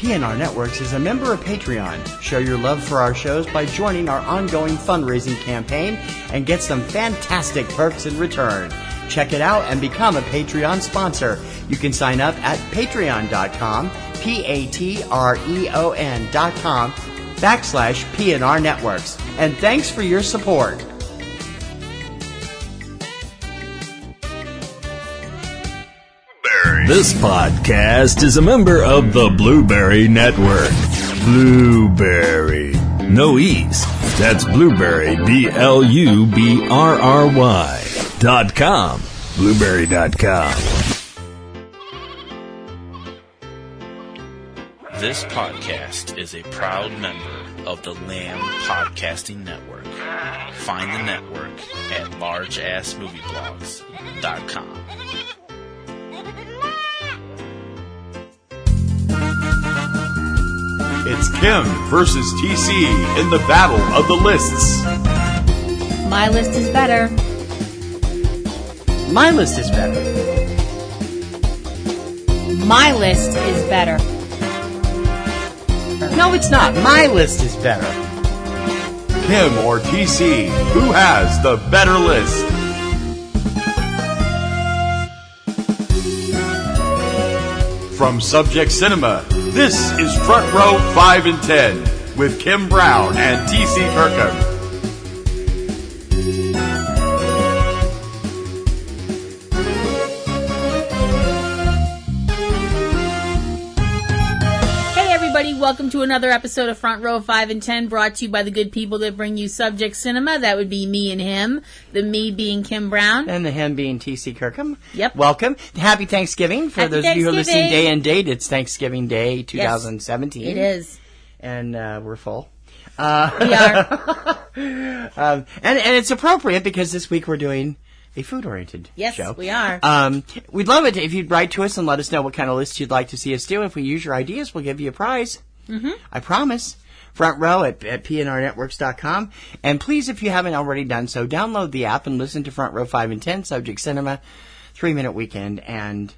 PNR Networks is a member of Patreon. Show your love for our shows by joining our ongoing fundraising campaign and get some fantastic perks in return. Check it out and become a Patreon sponsor. You can sign up at patreon.com, patreon.com/PNR Networks. And thanks for your support. This podcast is a member of the Blueberry Network. Blueberry. No E's. That's Blueberry, BLUBRRY.com. Blueberry.com. This podcast is a proud member of the Lamb Podcasting Network. Find the network at largeassmovieblogs.com. It's Kim versus TC in the battle of the lists. My list is better. My list is better. My list is better. No, it's not. My list is better. Kim or TC, who has the better list? From Subject Cinema, this is Front Row 5 and 10 with Kim Brown and TC Kirkham. Welcome to another episode of Front Row 5 and 10, brought to you by the good people that bring you Subject Cinema. That would be me and him, the me being Kim Brown. And the him being T.C. Kirkham. Yep. Welcome. Happy Thanksgiving. For those of you who are listening day and date, it's Thanksgiving Day 2017. Yes, it is. And we're full. We are. And it's appropriate because this week we're doing a food-oriented show. Yes, we are. We'd love it if you'd write to us and let us know what kind of lists you'd like to see us do. If we use your ideas, we'll give you a prize. Mm-hmm. I promise. Front row at PNRNetworks.com. And please, if you haven't already done so, download the app and listen to Front Row 5 and 10, Subject Cinema, 3-Minute Weekend, and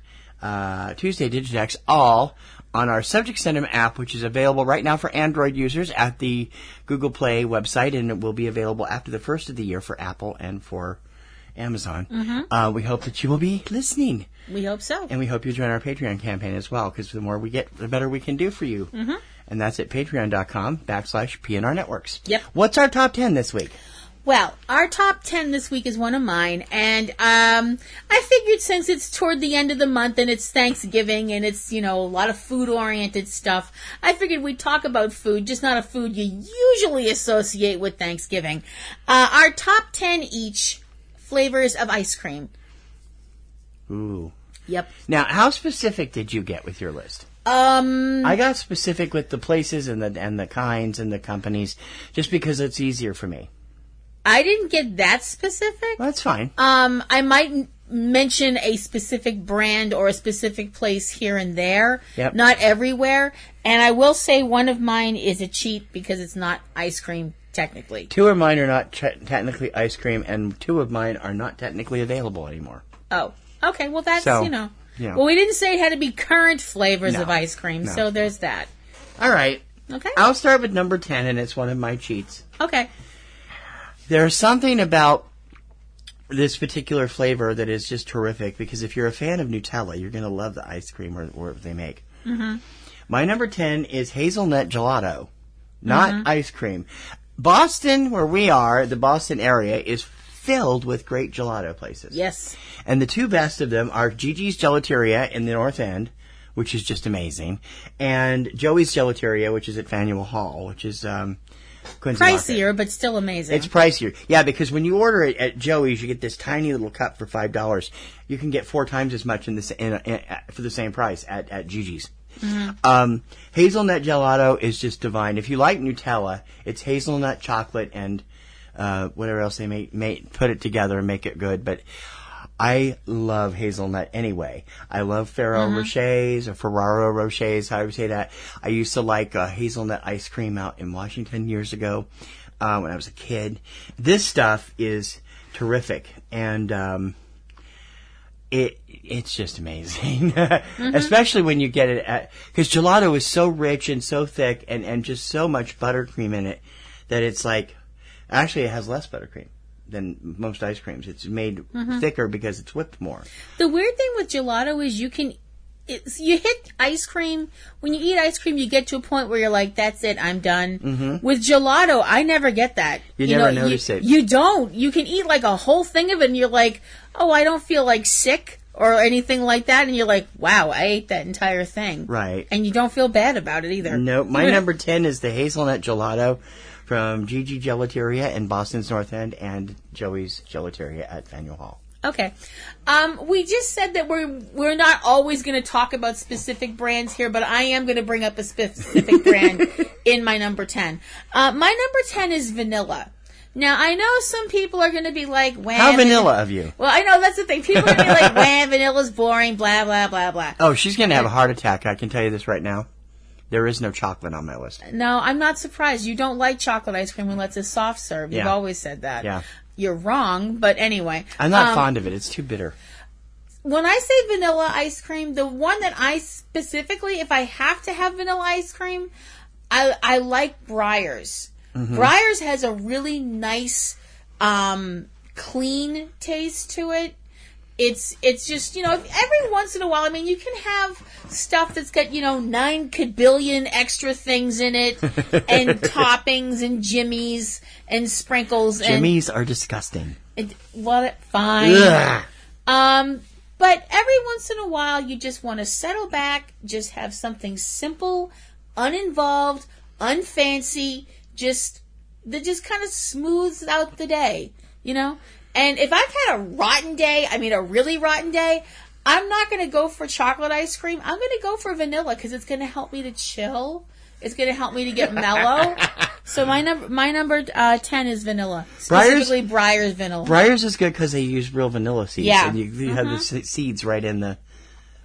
Tuesday Digidex, all on our Subject Cinema app, which is available right now for Android users at the Google Play website, and it will be available after the first of the year for Apple and for Amazon. Mm-hmm. We hope that you will be listening. We hope so. And we hope you join our Patreon campaign as well, because the more we get, the better we can do for you. Mm-hmm. And that's at patreon.com/PNR Networks. Yep. What's our top 10 this week? Well, our top 10 this week is one of mine, and I figured since it's toward the end of the month and it's Thanksgiving and it's, a lot of food-oriented stuff, I figured we'd talk about food, just not a food you usually associate with Thanksgiving. Our top 10 each flavors of ice cream. Ooh. Yep. Now, how specific did you get with your list? I got specific with the places and the kinds and the companies, just because it's easier for me. I didn't get that specific. Well, that's fine. I might mention a specific brand or a specific place here and there. Yep. Not everywhere. And I will say one of mine is a cheat because it's not ice cream, technically. 2 of mine are not technically ice cream, and 2 of mine are not technically available anymore. Oh, okay. Well, that's, Yeah. Well, we didn't say it had to be current flavors of ice cream, so there's that. All right. Okay. I'll start with number 10, and it's one of my cheats. Okay. There's something about this particular flavor that is just terrific, because if you're a fan of Nutella, you're going to love the ice cream or they make. Mm-hmm. My number 10 is hazelnut gelato, not ice cream. Boston, where we are, the Boston area, is filled with great gelato places. Yes. And the 2 best of them are Gigi's Gelateria in the North End, which is just amazing, and Joey's Gelateria, which is at Faneuil Hall, which is Quincy pricier, Market. But still amazing. It's pricier. Yeah, because when you order it at Joey's, you get this tiny little cup for $5. You can get 4 times as much for the same price at Gigi's. Mm-hmm. Hazelnut gelato is just divine. If you like Nutella, it's hazelnut, chocolate, and whatever else they may put it together and make it good. But I love hazelnut anyway. I love Ferrero Rochers or Ferraro Rochers, however you say that. I used to like hazelnut ice cream out in Washington years ago when I was a kid. This stuff is terrific, and it's just amazing, especially when you get it because gelato is so rich and so thick and just so much buttercream in it that it's like actually it has less buttercream than most ice creams. It's made thicker because it's whipped more. The weird thing with gelato is you hit ice cream. When you eat ice cream, you get to a point where you're like, that's it, I'm done. Mm-hmm. With gelato, I never get that. You never notice it. You don't. You can eat like a whole thing of it and you're like, oh, I don't feel like sick or anything like that. And you're like, wow, I ate that entire thing. Right. And you don't feel bad about it either. No, my number 10 is the hazelnut gelato from Gigi Gelateria in Boston's North End and Joey's Gelateria at Faneuil Hall. Okay. We just said that we're not always going to talk about specific brands here, but I am going to bring up a specific brand in my number 10. My number 10 is vanilla. Now, I know some people are going to be like, wah, how vanilla of you? Well, I know, that's the thing. People are going to be like, wah, vanilla's boring, blah, blah, blah, blah. Oh, she's going to have a heart attack. I can tell you this right now. There is no chocolate on my list. No, I'm not surprised. You don't like chocolate ice cream unless it's soft serve. You've always said that. Yeah. You're wrong, but anyway. I'm not fond of it. It's too bitter. When I say vanilla ice cream, the one that I specifically, if I have to have vanilla ice cream, I like Breyers. Mm-hmm. Breyers has a really nice, clean taste to it. It's just, every once in a while, I mean, you can have stuff that's got, 9 kabillion extra things in it, and toppings, and jimmies, and sprinkles. Jimmies are disgusting. Fine. Ugh. But every once in a while, you just want to settle back, just have something simple, uninvolved, unfancy, that just kind of smooths out the day, And if I've had a rotten day, a really rotten day, I'm not going to go for chocolate ice cream. I'm going to go for vanilla because it's going to help me to chill. It's going to help me to get mellow. So my number 10 is vanilla. Specifically Breyers vanilla. Breyers is good because they use real vanilla seeds. Yeah. And you have the seeds right in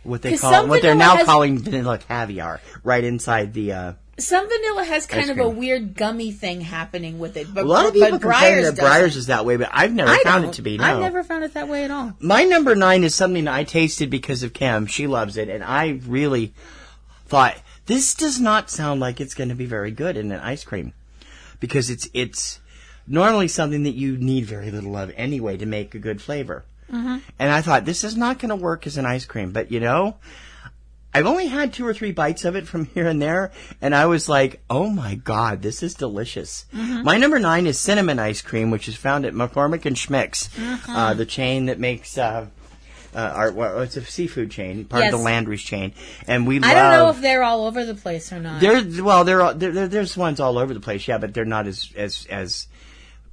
what they're now calling vanilla caviar, right inside the... Some vanilla has kind of a weird gummy thing happening with it. But, a lot of people complain that Breyers doesn't. is that way, but I've never found it to be. No. I've never found it that way at all. My number 9 is something that I tasted because of Kim. She loves it, and I really thought, this does not sound like it's going to be very good in an ice cream. Because it's normally something that you need very little of anyway to make a good flavor. Mm-hmm. And I thought, this is not going to work as an ice cream. But, I've only had 2 or 3 bites of it from here and there, and I was like, oh my God, this is delicious. Mm-hmm. My number 9 is cinnamon ice cream, which is found at McCormick & Schmick's, the chain that makes, it's a seafood chain, part of the Landry's chain. And I don't know if they're all over the place or not. There's ones all over the place, yeah, but they're not as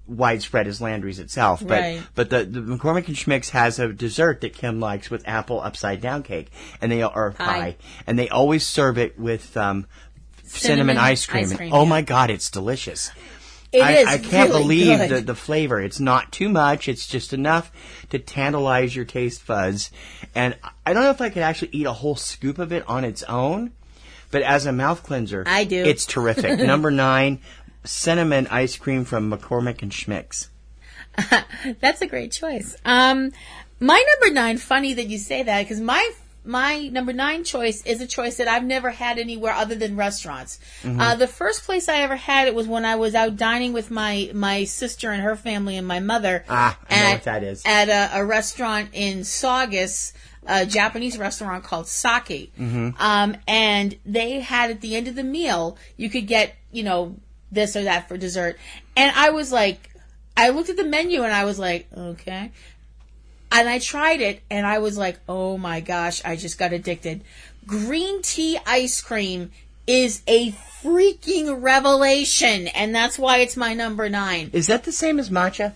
widespread as Landry's itself. Right. But the McCormick & Schmick's has a dessert that Kim likes with apple upside down cake or pie. And they always serve it with cinnamon ice cream. And, oh my God, it's delicious. I can't believe the flavor. It's not too much. It's just enough to tantalize your taste buds. And I don't know if I could actually eat a whole scoop of it on its own, but as a mouth cleanser, I do. It's terrific. Number 9, cinnamon ice cream from McCormick & Schmick's. That's a great choice. My number 9, funny that you say that, because my number 9 choice is a choice that I've never had anywhere other than restaurants. Mm-hmm. The first place I ever had it was when I was out dining with my sister and her family and my mother. I know what that is. At a restaurant in Saugus, a Japanese restaurant called Sake. Mm-hmm. And they had at the end of the meal, you could get, this or that for dessert. And I was like, I looked at the menu and I was like, okay. And I tried it and I was like, oh my gosh, I just got addicted. Green tea ice cream is a freaking revelation. And that's why it's my number 9. Is that the same as matcha?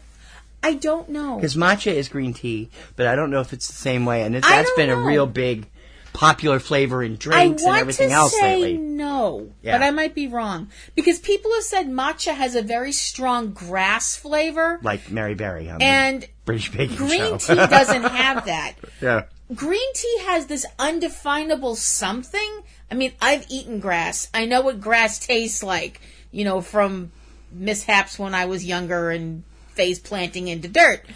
I don't know. Because matcha is green tea, but I don't know if it's the same way. And that's been a real big popular flavor in drinks and everything else lately. I want to say no, but I might be wrong. Because people have said matcha has a very strong grass flavor. Like Mary Berry on and the British Baking green Show. tea doesn't have that. Yeah. Green tea has this undefinable something. I mean, I've eaten grass. I know what grass tastes like, from mishaps when I was younger and face planting into dirt.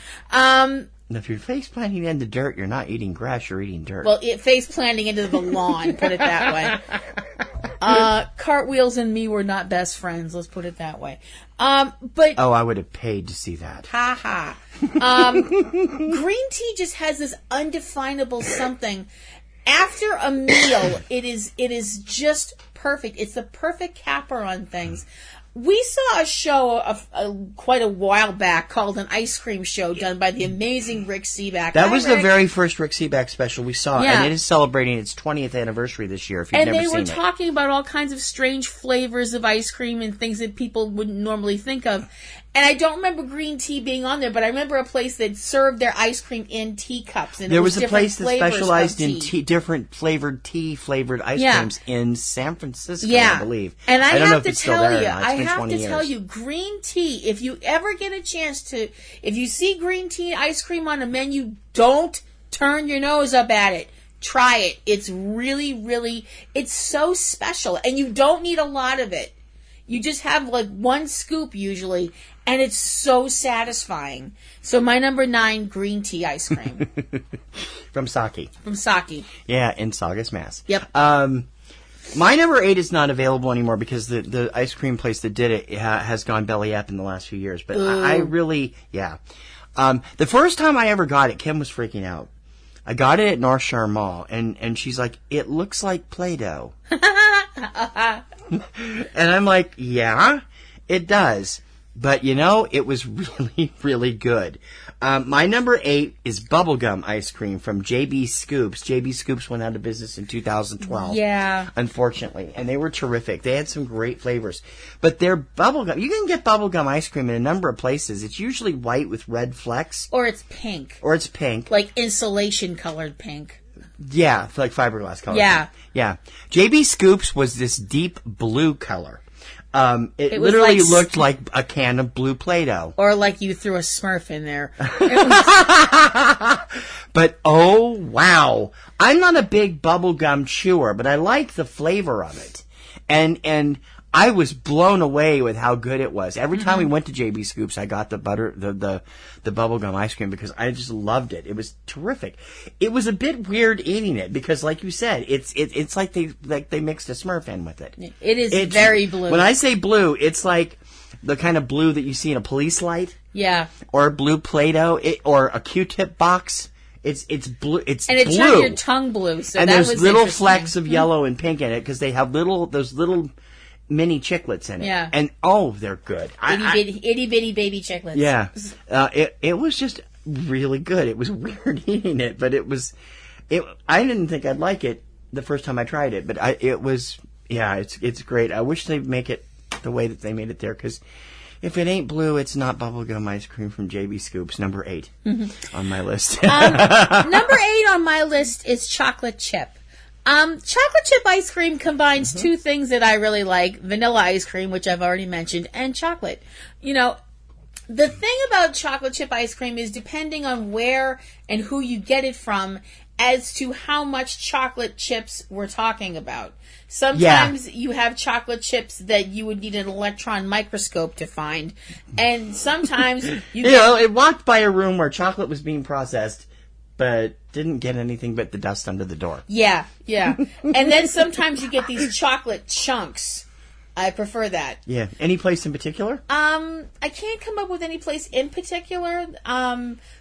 And if you're face planting into dirt, you're not eating grass, you're eating dirt. Well, face planting into the lawn, put it that way. Cartwheels and me were not best friends, let's put it that way. But I would have paid to see that. Ha ha. Green tea just has this undefinable something. After a meal, it is just perfect. It's the perfect capper on things. We saw a show quite a while back called An Ice Cream Show done by the amazing Rick Seaback. That was the very first Rick Seaback special we saw, and it is celebrating its 20th anniversary this year, if you've never seen it. And they were talking about all kinds of strange flavors of ice cream and things that people wouldn't normally think of. And I don't remember green tea being on there, but I remember a place that served their ice cream in teacups. And there was a place that specialized in different flavored ice creams in San Francisco, I believe. And I don't know have if to it's still tell there you, or not. I have to tell you, green tea, if you ever get a chance to, if you see green tea ice cream on a menu, don't turn your nose up at it. Try it. It's really, really, it's so special. And you don't need a lot of it. You just have like one scoop usually, and it's so satisfying. So my number 9, green tea ice cream. From Saki. Yeah, in Saugus, Mass. Yep. My number 8 is not available anymore because the ice cream place that did it has gone belly up in the last few years. But I really, the first time I ever got it, Kim was freaking out. I got it at North Shore Mall, and she's like, it looks like Play-Doh. And I'm like, yeah, it does. But, it was really, really good. My number 8 is bubblegum ice cream from JB Scoops. JB Scoops went out of business in 2012. Yeah. Unfortunately. And they were terrific. They had some great flavors. But their bubblegum, you can get bubblegum ice cream in a number of places. It's usually white with red flecks. Or it's pink. Like insulation colored pink. Yeah, like fiberglass color. Yeah. Pink. Yeah. JB Scoops was this deep blue color. It literally looked like a can of blue Play-Doh. Or like you threw a Smurf in there. But, oh, wow. I'm not a big bubblegum chewer, but I like the flavor of it. And I was blown away with how good it was. Every time we went to JB Scoops, I got the bubblegum ice cream because I just loved it. It was terrific. It was a bit weird eating it because, like you said, it's like they mixed a Smurf in with it. It's very blue. When I say blue, it's like the kind of blue that you see in a police light. Yeah. Or blue Play-Doh, or a Q-tip box. It's blue. It's and it blue. turned your tongue blue. So and that there's was little flecks of yellow and pink in it because they have those little mini chiclets in it. Yeah. And, they're good. Itty bitty baby chiclets. Yeah. It was just really good. It was weird eating it, but I didn't think I'd like it the first time I tried it, but it's great. I wish they'd make it the way that they made it there, because if it ain't blue, it's not bubblegum ice cream from JB Scoops. Number 8 on my list. Number 8 on my list is chocolate chip. Chocolate chip ice cream combines two things that I really like: vanilla ice cream, which I've already mentioned, and chocolate. The thing about chocolate chip ice cream is, depending on where and who you get it from, as to how much chocolate chips we're talking about. Sometimes you have chocolate chips that you would need an electron microscope to find, and sometimes it walked by a room where chocolate was being processed, but didn't get anything but the dust under the door. Yeah. And then sometimes you get these chocolate chunks. I prefer that. Yeah. Any place in particular? I can't come up with any place in particular.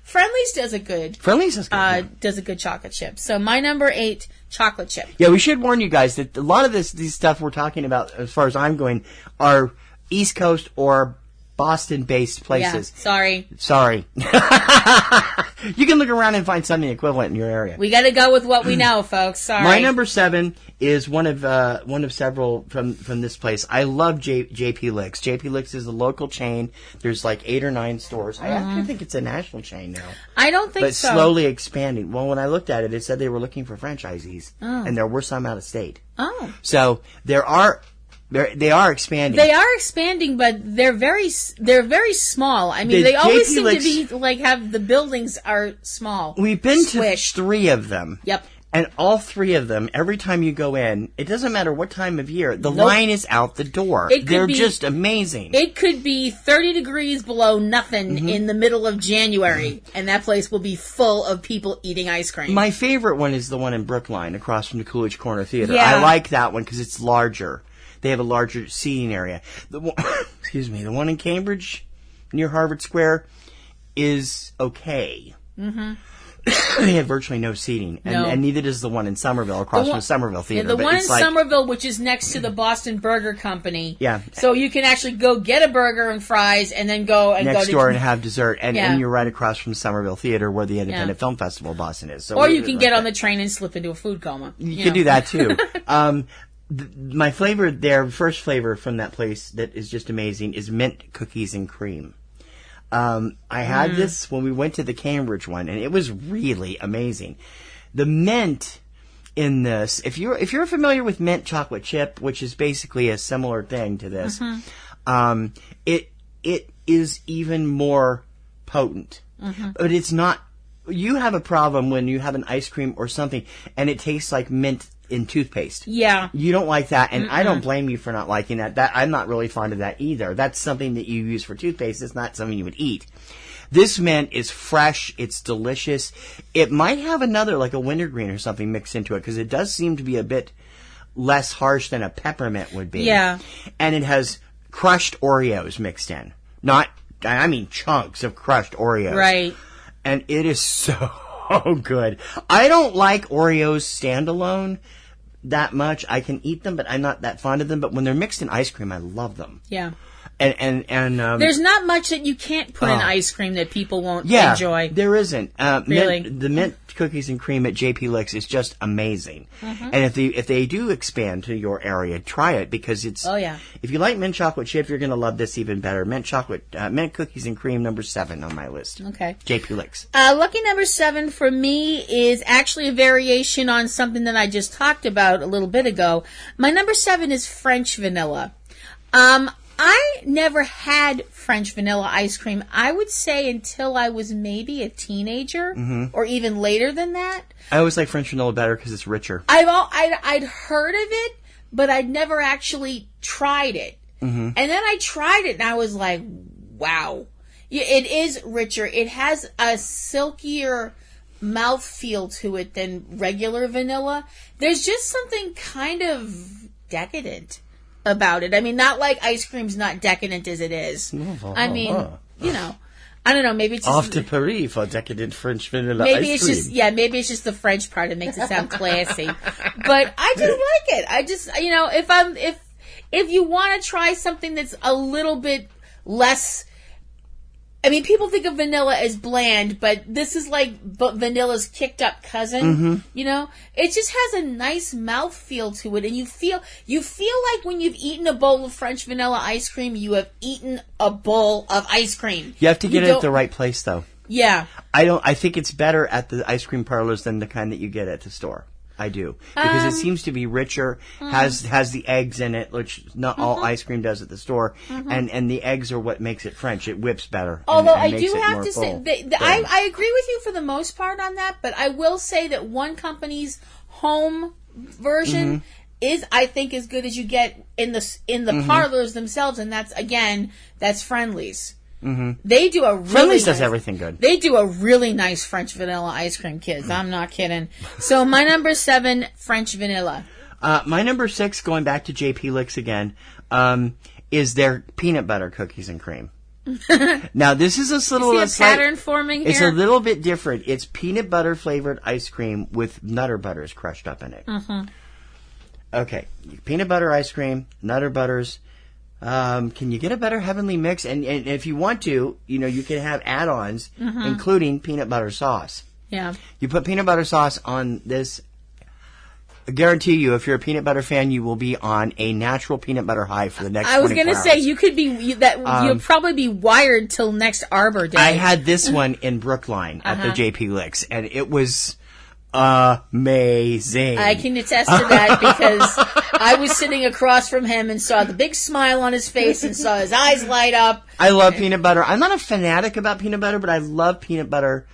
Friendly's does a good. Friendly's is good. Does a good chocolate chip. So my number 8, chocolate chip. Yeah, we should warn you guys that a lot of these stuff we're talking about, as far as I'm going, are East Coast or Boston-based places. Yeah, sorry. You can look around and find something equivalent in your area. We got to go with what we know, folks. Sorry. My number 7 is one of several from this place. I love JP Licks. JP Licks is a local chain. There's like 8 or 9 stores. I actually think it's a national chain now. I don't think so. But slowly expanding. Well, when I looked at it, it said they were looking for franchisees, and there were some out of state. Oh. So they are expanding. They are expanding, but they're very small. I mean, they always seem to be have the buildings are small. We've been to 3 of them. Yep. And all three of them, every time you go in, it doesn't matter what time of year, the line is out the door. They're just amazing. It could be 30 degrees below nothing in the middle of January, and that place will be full of people eating ice cream. My favorite one is the one in Brookline, across from the Coolidge Corner Theater. Yeah. I like that one because it's larger. They have a larger seating area. The one, excuse me, the one in Cambridge, near Harvard Square, is okay. Mm-hmm. They have virtually no seating, and neither does the one in Somerville, across from the Somerville Theater. Yeah, the one in Somerville, which is next to the Boston Burger Company. Yeah. So you can actually go get a burger and fries, and then go and next go door and have dessert, and you're right across from Somerville Theater, where the Independent Film Festival of Boston is. So or you can get on the train and slip into a food coma. You can do that too. My flavor there, first flavor from that place that is just amazing, is mint cookies and cream. I had this when we went to the Cambridge one, and it was really amazing. The mint in this, if you're familiar with mint chocolate chip, which is basically a similar thing to this, it is even more potent. But it's not. You have a problem when you have an ice cream or something, and it tastes like mint in toothpaste. Yeah. You don't like that, and I don't blame you for not liking that. I'm not really fond of that either. That's something that you use for toothpaste. It's not something you would eat. This mint is fresh. It's delicious. It might have another, like a wintergreen or something mixed into it, because it does seem to be a bit less harsh than a peppermint would be. Yeah. And it has crushed Oreos mixed in. I mean chunks of crushed Oreos. Right. And it is so good. I don't like Oreos standalone that much. I can eat them, but I'm not that fond of them. But when they're mixed in ice cream, I love them. Yeah. And there's not much that you can't put in ice cream that people won't enjoy. There isn't. Really? The mint cookies and cream at JP Licks is just amazing. And if they do expand to your area, try it, because it's. Oh yeah. If you like mint chocolate chip, you're going to love this even better. Mint cookies and cream, number 7 on my list. Okay. JP Licks. Lucky number 7 for me is actually a variation on something that I just talked about a little bit ago. My number 7 is French vanilla. I never had French vanilla ice cream, I would say, until I was maybe a teenager, or even later than that. I always like French vanilla better because it's richer. I'd heard of it, but I'd never actually tried it. And then I tried it, and I was like, wow. It is richer. It has a silkier mouthfeel to it than regular vanilla. There's just something kind of decadent about it. I mean, not like ice cream's not decadent as it is. I mean, I don't know, maybe it's just... Off to Paris for decadent French vanilla maybe ice cream. Maybe it's just the French part that makes it sound classy. But I just like it. I just, if you want to try something that's a little bit less... I mean, people think of vanilla as bland, but this is like vanilla's kicked up cousin. It just has a nice mouthfeel to it, and you feel like when you've eaten a bowl of French vanilla ice cream, you have eaten a bowl of ice cream. You have to get it at the right place, though. Yeah. I think it's better at the ice cream parlors than the kind that you get at the store. I do, because it seems to be richer, has the eggs in it, which not all ice cream does at the store, and the eggs are what makes it French. It whips better. Although and I do have to say, I agree with you for the most part on that, but I will say that one company's home version is, I think, as good as you get in the parlors themselves, and that's Friendly's. They do a really Friendly's does everything good. They do a really nice French vanilla ice cream, kids. I'm not kidding. So my number 7, French vanilla. My number 6, going back to JP Licks again, is their peanut butter cookies and cream. Now this is a pattern forming here? It's a little bit different. It's peanut butter flavored ice cream with Nutter Butters crushed up in it. Okay, peanut butter ice cream, Nutter Butters. Can you get a better heavenly mix? And if you want to, you can have add-ons, including peanut butter sauce. Yeah. You put peanut butter sauce on this. I guarantee you, if you're a peanut butter fan, you will be on a natural peanut butter high for the next 24 hours. I was going to say, you could be, you'll probably be wired till next Arbor Day. I had this one in Brookline at the JP Licks, and it was amazing. I can attest to that because I was sitting across from him and saw the big smile on his face and saw his eyes light up. I love peanut butter. I'm not a fanatic about peanut butter, but I love peanut butter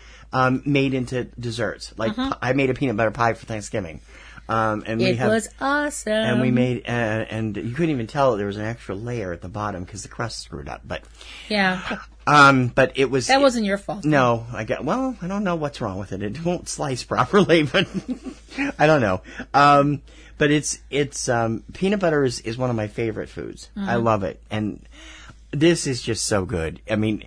made into desserts. Like I made a peanut butter pie for Thanksgiving. And it was awesome. And we made, and you couldn't even tell there was an extra layer at the bottom because the crust screwed up. But yeah, but it was that wasn't your fault. No, I don't know what's wrong with it. It won't slice properly, but I don't know. But it's peanut butter is one of my favorite foods. I love it, and this is just so good. I mean,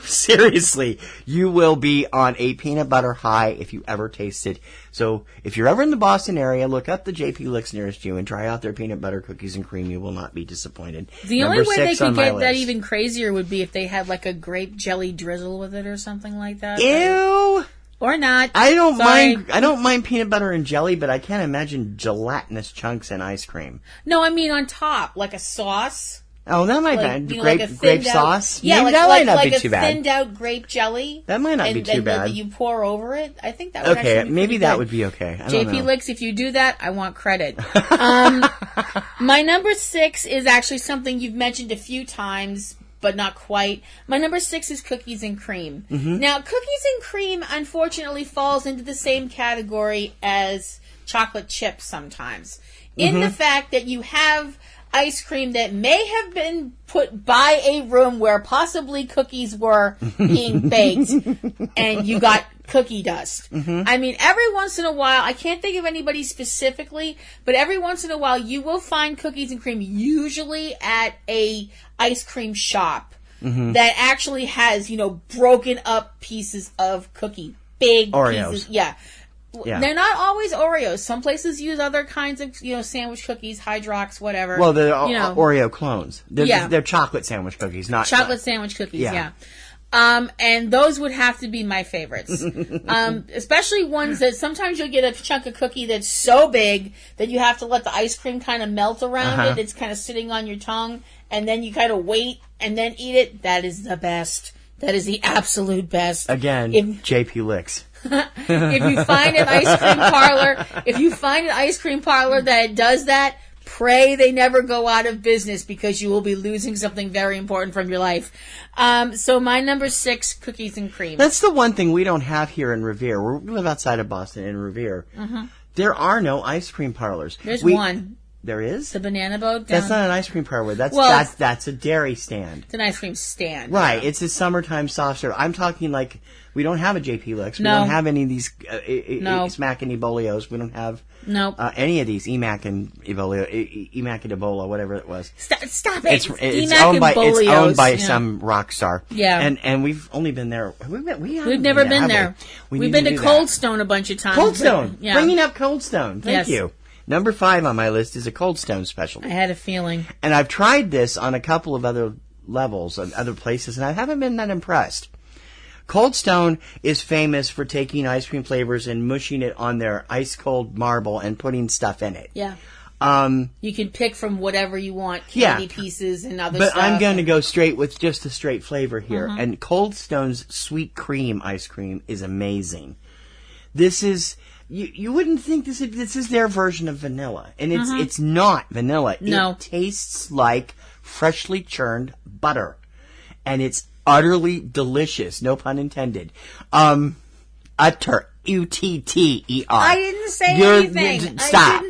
seriously, you will be on a peanut butter high if you ever taste it. So if you're ever in the Boston area, look up the JP Licks nearest you and try out their peanut butter cookies and cream. You will not be disappointed. The only way they could get that even crazier would be if they had like a grape jelly drizzle with it or something like that. Ew! Or not. I don't mind peanut butter and jelly, but I can't imagine gelatinous chunks in ice cream. No, I mean on top, like a sauce. Oh, that might be grape sauce. Yeah, that might not be too bad. Like a thinned out grape jelly. That might not be too bad. That you pour over it. I think that would actually be maybe that would be okay. JP Licks, if you do that, I want credit. My number 6 is actually something you've mentioned a few times, but not quite. My number 6 is cookies and cream. Now, cookies and cream, unfortunately, falls into the same category as chocolate chips sometimes. In the fact that you have ice cream that may have been put by a room where possibly cookies were being baked and you got cookie dust. I mean, every once in a while, I can't think of anybody specifically, but every once in a while you will find cookies and cream usually at a ice cream shop that actually has, broken up pieces of cookie. Big Oreos. Pieces. Yeah. They're not always Oreos. Some places use other kinds of, sandwich cookies, Hydrox, whatever. Well, they're Oreo clones. They're chocolate sandwich cookies, not chocolate sandwich cookies. Yeah. And those would have to be my favorites. Especially ones that sometimes you'll get a chunk of cookie that's so big that you have to let the ice cream kind of melt around it. It's kind of sitting on your tongue, and then you kind of wait and then eat it. That is the best. That is the absolute best. Again, JP Licks. If you find an ice cream parlor that does that, pray they never go out of business because you will be losing something very important from your life. So my number 6, cookies and cream. That's the one thing we don't have here in Revere. We live outside of Boston in Revere. There are no ice cream parlors. There's one. There is? The Banana Boat? That's not an ice cream parlor. That's a dairy stand. It's an ice cream stand. Right. Yeah. It's a summertime soft serve. I'm talking like, we don't have a JP Licks. We don't have any of these Smack and Ebolios. We don't have any of these Emac and Ebola, whatever it was. Stop it. It's owned by some rock star. Yeah. And we've only been there. We've never been there. We've been to Cold Stone a bunch of times. Cold Stone. Yeah. Bringing up Cold Stone. Thank you. Number 5 on my list is a Cold Stone specialty. I had a feeling. And I've tried this on a couple of other levels, and other places, and I haven't been that impressed. Cold Stone is famous for taking ice cream flavors and mushing it on their ice cold marble and putting stuff in it. Yeah. You can pick from whatever you want, candy pieces and other stuff. But I'm going to go straight with just a straight flavor here. And Cold Stone's sweet cream ice cream is amazing. This is... You wouldn't think this is their version of vanilla. And it's not vanilla. No. It tastes like freshly churned butter. And it's utterly delicious. No pun intended. Utter. U-T-T-E-R. I didn't say anything. Stop.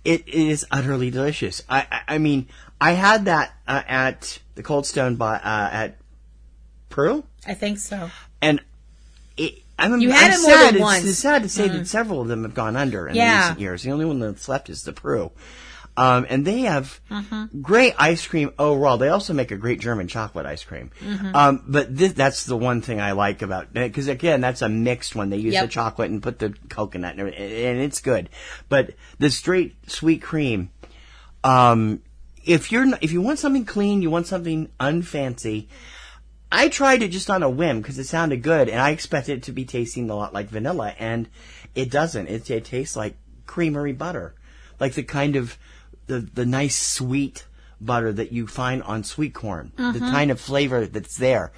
It is utterly delicious. I mean, I had that at the Cold Stone at Peru. I think so. And you had it more than once. It's sad to say that several of them have gone under in recent years. The only one that's left is the Peru. And they have great ice cream overall. They also make a great German chocolate ice cream. But that's the one thing I like about it. Because, again, that's a mixed one. They use the chocolate and put the coconut in it, and it's good. But the straight sweet cream, if you want something clean, you want something unfancy, I tried it just on a whim because it sounded good, and I expected it to be tasting a lot like vanilla, and it doesn't. It tastes like creamery butter, like the kind of the nice sweet butter that you find on sweet corn, the kind of flavor that's there.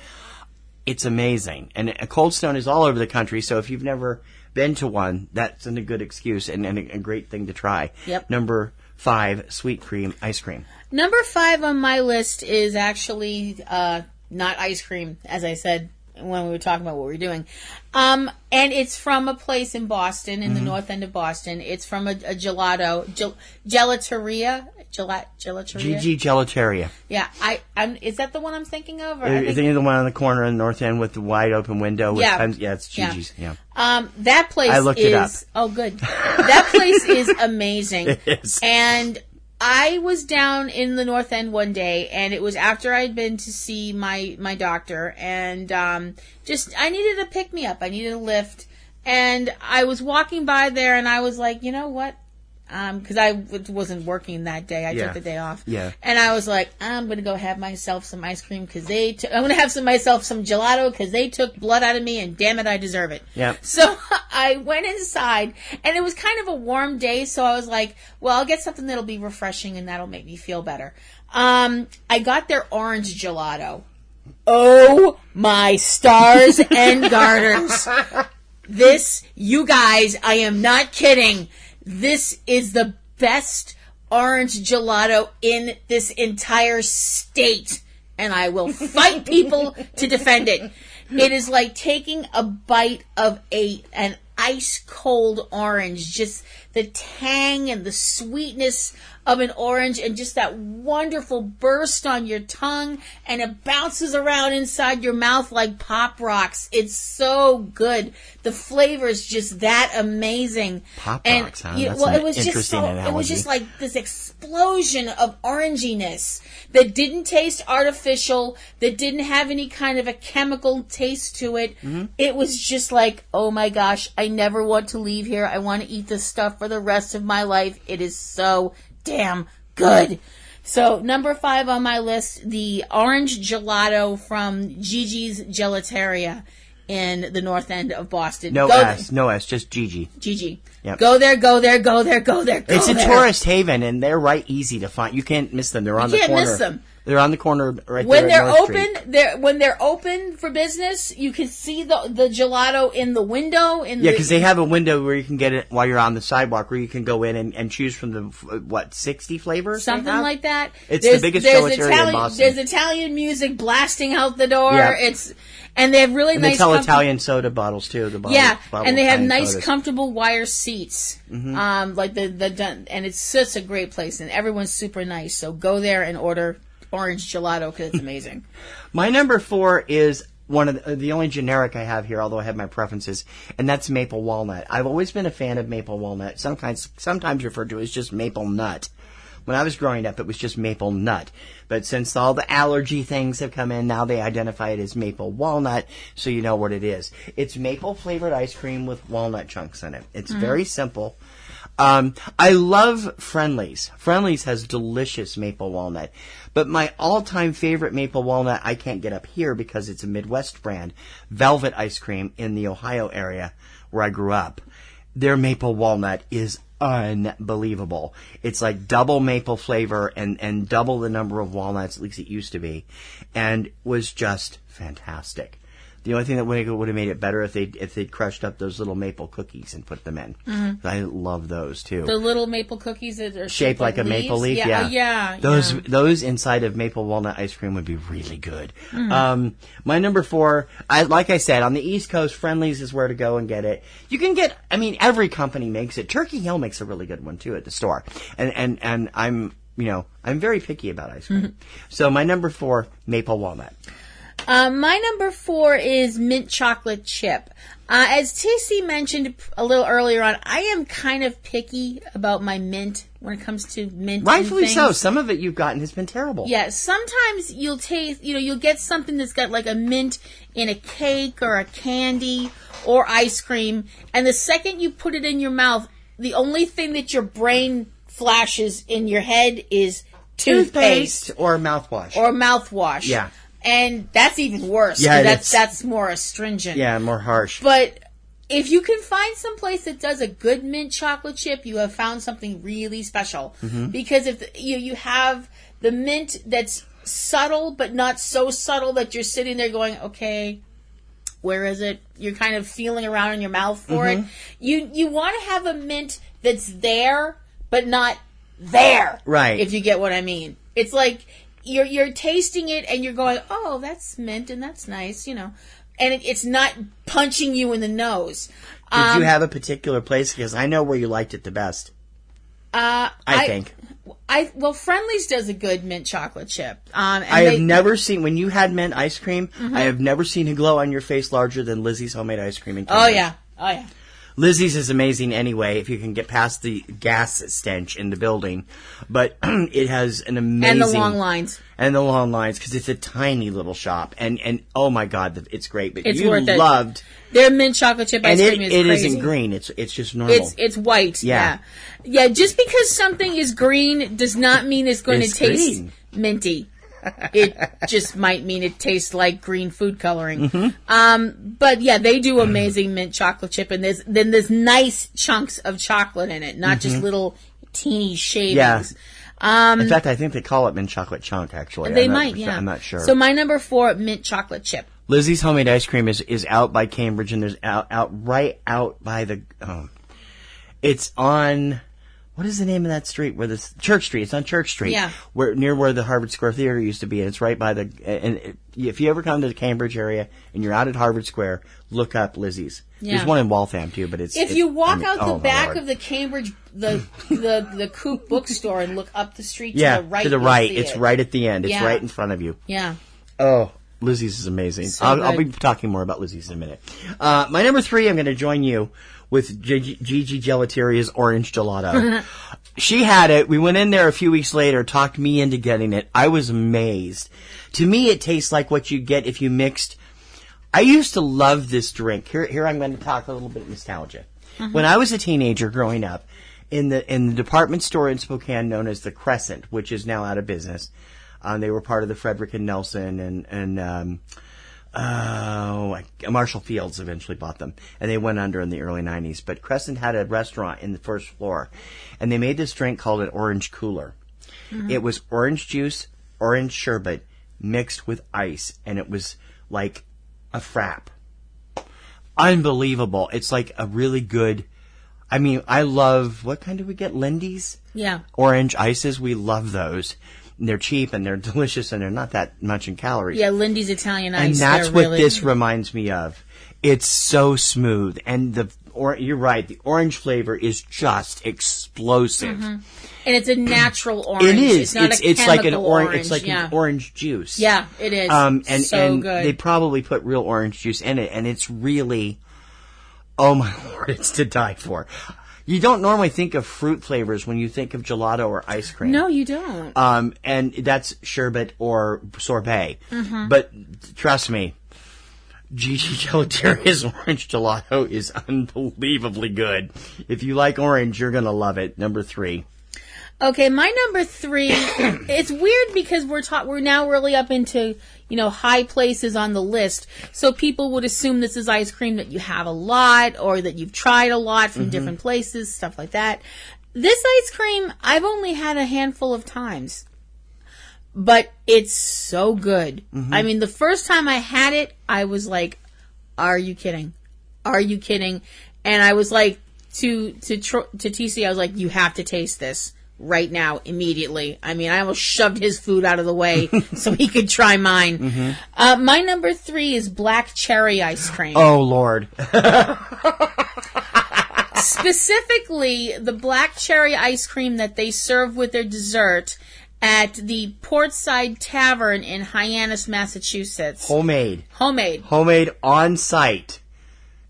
It's amazing, and Cold Stone is all over the country. So if you've never been to one, that's a good excuse and a great thing to try. Yep. Number 5, sweet cream ice cream. Number 5 on my list is actually not ice cream, as I said when we were talking about what we were doing. And it's from a place in Boston, in the north end of Boston. It's from a gelato, gelateria. GG Gelateria. Yeah, is that the one I'm thinking of? Or I think the one on the corner in the north end with the wide open window. With it's GG's. Yeah. That place I looked it up. Oh, good. That place is amazing. It is. And I was down in the North End one day, and it was after I'd been to see my doctor, and I needed a pick-me-up. I needed a lift, and I was walking by there, and I was like, you know what? Because I wasn't working that day. I took the day off. Yeah. And I was like, I'm going to go have myself some ice cream because I'm going to have myself some gelato because they took blood out of me and damn it, I deserve it. Yeah. So I went inside and it was kind of a warm day. So I was like, well, I'll get something that'll be refreshing and that'll make me feel better. I got their orange gelato. Oh my stars and garters. This, you guys, I am not kidding. This is the best orange gelato in this entire state, and I will fight people to defend it. It is like taking a bite of an ice-cold orange, just the tang and the sweetness of an orange and just that wonderful burst on your tongue, and it bounces around inside your mouth like Pop Rocks. It's so good. The flavor is just that amazing. Pop Rocks, huh? That's it an was just analogy. it was just like this explosion of oranginess that didn't taste artificial, that didn't have any kind of a chemical taste to it. Mm-hmm. It was just like, oh my gosh, I never want to leave here. I want to eat this stuff for the rest of my life. It is so damn good. So, number 5 on my list, the orange gelato from Gigi's Gelateria in the north end of Boston. No S, just Gigi. Gigi. Yep. Go there. It's a tourist haven, and they're right easy to find. You can't miss them. They're on the corner. You can't miss them. They're on the corner right when there they're at North open. Street. When they're open for business, you can see the gelato in the window. Because they have a window where you can get it while you're on the sidewalk, where you can go in and choose from the 60 flavors, something like that. It's the biggest gelateria in Boston. There's Italian music blasting out the door. Yeah. And they have really and nice. They sell Italian soda bottles too. And they have nice, sodas. comfortable wire seats. Mm-hmm. And it's such a great place, and everyone's super nice. So go there and order orange gelato because it's amazing. My number 4 is one of the only generic I have here, although I have my preferences, and that's maple walnut. I've always been a fan of maple walnut, sometimes referred to as just maple nut. When I was growing up, it was just maple nut. But since all the allergy things have come in, now they identify it as maple walnut, so you know what it is. It's maple-flavored ice cream with walnut chunks in it. It's very simple. I love Friendly's. Friendly's has delicious maple walnut. But my all-time favorite maple walnut, I can't get up here because it's a Midwest brand, Velvet Ice Cream in the Ohio area where I grew up. Their maple walnut is unbelievable. It's like double maple flavor and double the number of walnuts, at least it used to be, and was just fantastic. The only thing that would have made it better if they'd crushed up those little maple cookies and put them in. Mm-hmm. I love those too. The little maple cookies that are shaped like a leaves? maple leaf. Yeah. Those inside of maple walnut ice cream would be really good. Mm. My number 4, like I said, on the East Coast, Friendly's is where to go and get it. You can get, every company makes it. Turkey Hill makes a really good one too at the store, and I'm very picky about ice cream. Mm-hmm. So my number 4, maple walnut. My number 4 is mint chocolate chip. As TC mentioned a little earlier on, I am kind of picky about my mint when it comes to mint. Rightfully so. Some of it you've gotten has been terrible. Yeah, sometimes you'll taste, you'll get something that's got like a mint in a cake or a candy or ice cream, and the second you put it in your mouth, the only thing that your brain flashes in your head is toothpaste. Or mouthwash. Yeah. And that's even worse. Yeah, that's more astringent. Yeah, more harsh. But if you can find some place that does a good mint chocolate chip, you have found something really special. Mm-hmm. Because if you have the mint that's subtle, but not so subtle that you're sitting there going, okay, where is it? You're kind of feeling around in your mouth for it. You want to have a mint that's there, but not there. Right. If you get what I mean. It's like you're tasting it and you're going, oh, that's mint and that's nice, it's not punching you in the nose. Did you have a particular place? Because I know where you liked it the best. I think. Well, Friendly's does a good mint chocolate chip. I have never seen, when you had mint ice cream, I have never seen a glow on your face larger than Lizzie's homemade ice cream in Cambridge. Oh yeah. Lizzie's is amazing anyway, if you can get past the gas stench in the building. But it has an amazing... And the long lines. And the long lines, because it's a tiny little shop. And oh my God, it's great. But it's you worth loved... Their mint chocolate chip ice cream is crazy. And it isn't green. It's just normal. It's white. Yeah. Yeah, just because something is green does not mean it's going to taste green. Minty. It just might mean it tastes like green food coloring. But yeah, they do amazing mint chocolate chip, and there's nice chunks of chocolate in it, not just little teeny shavings. Yeah. In fact, I think they call it mint chocolate chunk, actually. They might, yeah. I'm not sure. So my number 4, mint chocolate chip. Lizzie's homemade ice cream is out by Cambridge, and there's right out by the... it's on... What is the name of that street? Church Street. It's on Church Street. Yeah. Near where the Harvard Square Theater used to be. And it's right by the... And if you ever come to the Cambridge area and you're out at Harvard Square, look up Lizzie's. Yeah. There's one in Waltham, too, but it's... If you walk out the back Lord. of the Cambridge, the Coop bookstore and look up the street to the right... to the right. It's right at the end. It's right in front of you. Yeah. Oh, Lizzie's is amazing. So I'll be talking more about Lizzie's in a minute. My number 3, I'm going to join you with Gigi Gelateria's Orange Gelato. She had it. We went in there a few weeks later, talked me into getting it. I was amazed. To me, it tastes like what you get if you mixed... I used to love this drink. Here I'm going to talk a little bit of nostalgia. When I was a teenager growing up, in the department store in Spokane known as the Crescent, which is now out of business, they were part of the Frederick and Nelson and Marshall Fields eventually bought them, and they went under in the early 90s. But Crescent had a restaurant in the first floor, and they made this drink called an Orange Cooler. It was orange juice, orange sherbet, mixed with ice, and it was like a frap. Unbelievable. It's like a really good... I mean, I love... What kind do we get? Lindy's? Yeah. Orange ices. We love those. They're cheap and they're delicious and they're not that much in calories. Yeah, Lindy's Italian Ice. And that's what this reminds me of. It's so smooth. And you're right, the orange flavor is just explosive. And it's a natural orange. It is. It's not it's like an orange. It's like an orange juice. Yeah, it is. And so good. They probably put real orange juice in it, and it's really, oh my Lord, it's to die for. You don't normally think of fruit flavors when you think of gelato or ice cream. No, you don't. And that's sherbet or sorbet. But trust me, Gigi Gelateria's Orange Gelato is unbelievably good. If you like orange, you're going to love it. Number 3. Okay, my number 3, it's weird because we're now really up into, high places on the list. So people would assume this is ice cream that you have a lot or that you've tried a lot from different places, stuff like that. This ice cream, I've only had a handful of times. But it's so good. I mean, the first time I had it, I was like, are you kidding? Are you kidding? And I was like, to TC, I was like, you have to taste this. Right now, immediately. I mean, I almost shoved his food out of the way so he could try mine. My number 3 is black cherry ice cream. Oh, Lord. Specifically, the black cherry ice cream that they serve with their dessert at the Portside Tavern in Hyannis, Massachusetts. Homemade on site.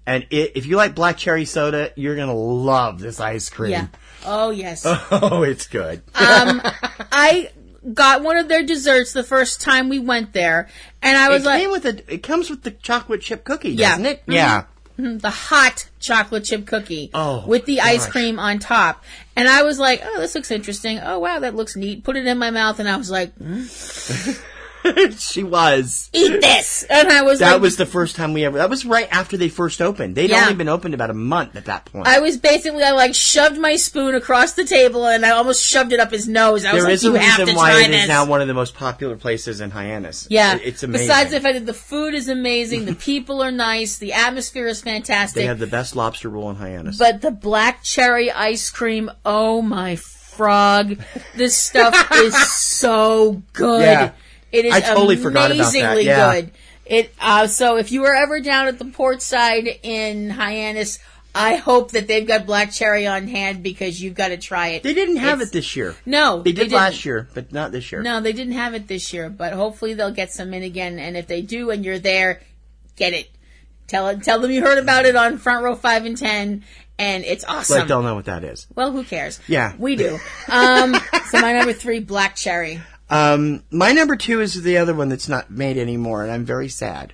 And if you like black cherry soda, you're going to love this ice cream. Yeah. Oh, yes. Oh, it's good. I got one of their desserts the first time we went there, and I was it comes with the chocolate chip cookie, doesn't it? Yeah. The hot chocolate chip cookie with the gosh. ice cream on top. And I was like, oh, this looks interesting. Oh, wow, that looks neat. Put it in my mouth, and I was like, She was. Eat this! And I was That was the first time that was right after they first opened. They'd only been opened about a month at that point. I shoved my spoon across the table and I almost shoved it up his nose. I was there like, is a reason why it this. is now one of the most popular places in Hyannis. Yeah. It's amazing. Besides the fact that the food is amazing, the people are nice, the atmosphere is fantastic. They have the best lobster roll in Hyannis. But the black cherry ice cream, oh my frog. This stuff is so good. Yeah. It is I totally forgot about that. amazingly Yeah. good. So if you were ever down at the port side in Hyannis, I hope that they've got black cherry on hand because you've got to try it. They didn't have it this year. No. They did last year, but not this year. No, they didn't have it this year, but hopefully they'll get some in again. And if they do and you're there, get it. Tell them you heard about it on Front Row 5 and 10, and it's awesome. But don't know what that is. Well, who cares? Yeah. We do. So my number 3, black cherry. My number 2 is the other one that's not made anymore, and I'm very sad.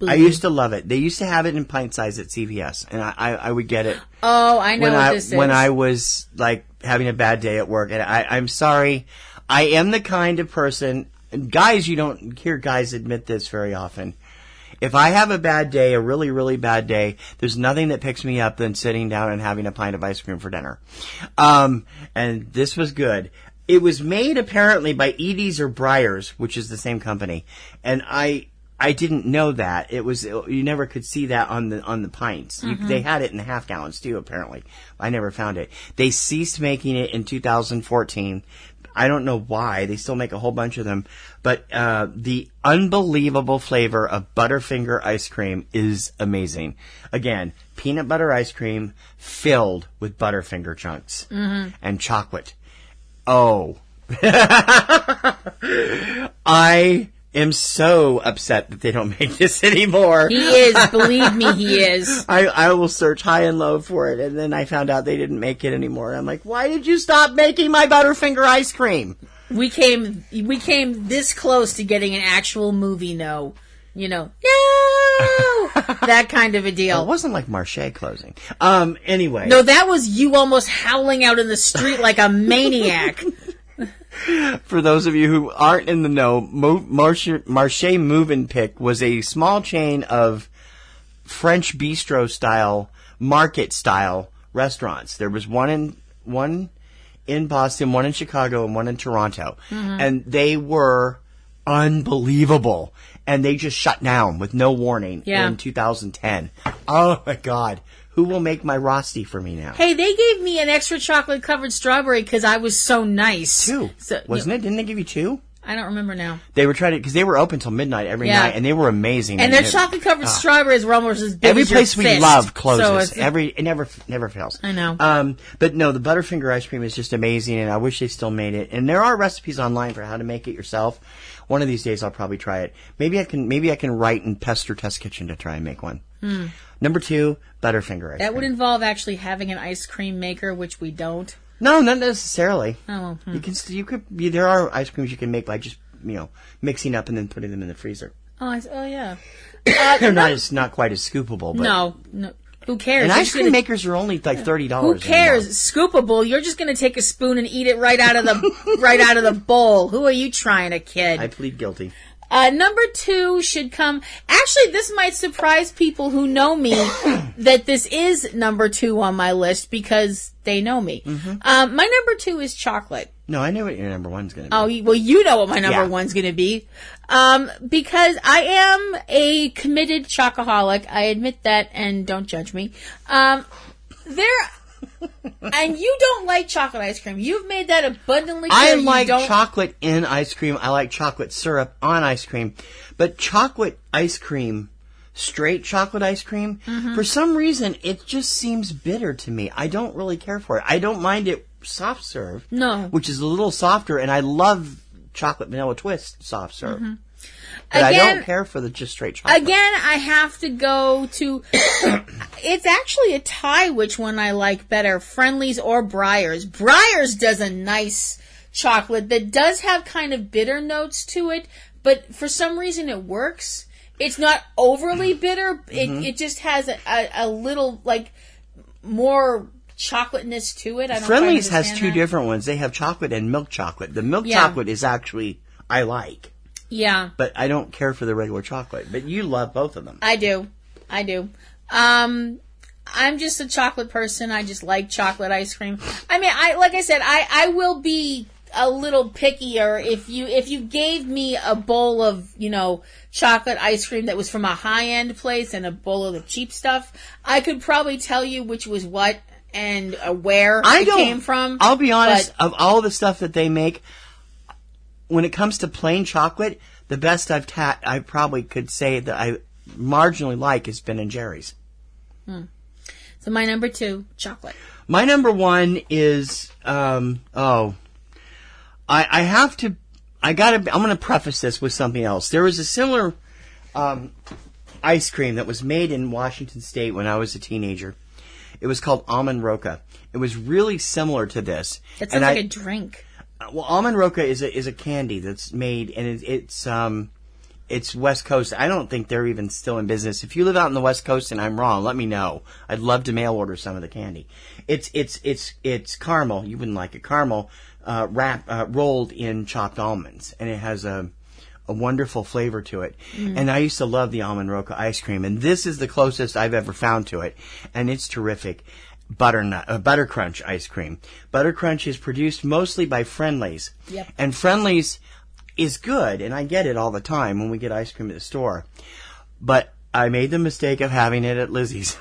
Blue. I used to love it. They used to have it in pint size at CVS, and I would get it. Oh, I know what this is. When I was, like, having a bad day at work, and I'm sorry, I am the kind of person, guys, you don't hear guys admit this very often. If I have a bad day, a really, really bad day, there's nothing that picks me up than sitting down and having a pint of ice cream for dinner. And this was good. It was made apparently by Edie's or Breyers, which is the same company. And I didn't know that. You never could see that on the pints. They had it in the half gallons too, apparently. I never found it. They ceased making it in 2014. I don't know why. They still make a whole bunch of them. But the unbelievable flavor of Butterfinger ice cream is amazing. Again, peanut butter ice cream filled with Butterfinger chunks and chocolate. Oh. I am so upset that they don't make this anymore. He is. Believe me, he is. I will search high and low for it, and then I found out they didn't make it anymore. I'm like, why did you stop making my Butterfinger ice cream? We came this close to getting an actual movie no. No! That kind of a deal. Well, it wasn't like Marché closing. Anyway. No, that was you almost howling out in the street like a maniac. For those of you who aren't in the know, Marché Move and Pick was a small chain of French bistro style, market style restaurants. There was one in Boston, one in Chicago, and one in Toronto. And they were unbelievable. And they just shut down with no warning in 2010. Oh my God. Who will make my Rosti for me now? Hey, they gave me an extra chocolate covered strawberry because I was so nice. 2. Wasn't it? Didn't they give you 2? I don't remember now. They were trying to, because they were open till midnight every night, and they were amazing. And their chocolate covered strawberries were almost as big every as your place we fist. love closes. So it never fails. I know. But no, the Butterfinger ice cream is just amazing, and I wish they still made it. And there are recipes online for how to make it yourself. One of these days, I'll probably try it. Maybe I can write and pester Test Kitchen to try and make one. Number 2, Butterfinger ice cream. That would involve actually having an ice cream maker, which we don't. No, not necessarily. Oh, there are ice creams you can make by just mixing up and then putting them in the freezer. Oh yeah. They're not quite as scoopable. But No. Who cares? And ice cream makers are only like $30. Who cares? Scoopable. You're just going to take a spoon and eat it right out of the bowl. Who are you trying to kid? I plead guilty. Number 2 should come. Actually, this might surprise people who know me that this is number 2 on my list because they know me. My number 2 is chocolate. No, I know what your number 1's going to be. Oh, well, you know what my number 1's going to be. Because I am a committed chocoholic. I admit that, and don't judge me. And you don't like chocolate ice cream. You've made that abundantly clear. I like chocolate in ice cream. I like chocolate syrup on ice cream. But chocolate ice cream, straight chocolate ice cream, for some reason, it just seems bitter to me. I don't really care for it. I don't mind it soft serve. No. Which is a little softer, and I love chocolate vanilla twist soft serve. But I don't care for the just straight chocolate. Again, I have to go to... It's actually a tie which one I like better, Friendly's or Breyers. Breyers does a nice chocolate that does have kind of bitter notes to it, but for some reason it works. It's not overly bitter. It just has a little, like, more chocolateness to it. I don't Friendly's has 2 that. different ones. They have chocolate and milk chocolate. The milk chocolate is actually, I like. Yeah. But I don't care for the regular chocolate. But you love both of them. I do. I'm just a chocolate person. I just like chocolate ice cream. I mean, like I said, I will be a little pickier if you gave me a bowl of, chocolate ice cream that was from a high-end place and a bowl of the cheap stuff. I could probably tell you which was what and where it came from. I'll be honest, of all the stuff that they make, when it comes to plain chocolate, the best I probably could say that I marginally like is Ben & Jerry's. So my number 2, chocolate. My number 1 is, I'm going to preface this with something else. There was a similar, ice cream that was made in Washington State when I was a teenager. It was called Almond Roca. It was really similar to this. It sounds like a drink. Well, Almond Roca is a candy that's made, and it's West Coast. I don't think they're even still in business. If you live out in the West Coast and I'm wrong, let me know. I'd love to mail order some of the candy. It's caramel. You wouldn't like it. Caramel rolled in chopped almonds, and it has a wonderful flavor to it. And I used to love the Almond Roca ice cream, and this is the closest I've ever found to it, and it's terrific. Butter Crunch ice cream. Butter Crunch is produced mostly by Friendly's. Yep. And Friendly's is good, and I get it all the time when we get ice cream at the store. But I made the mistake of having it at Lizzie's.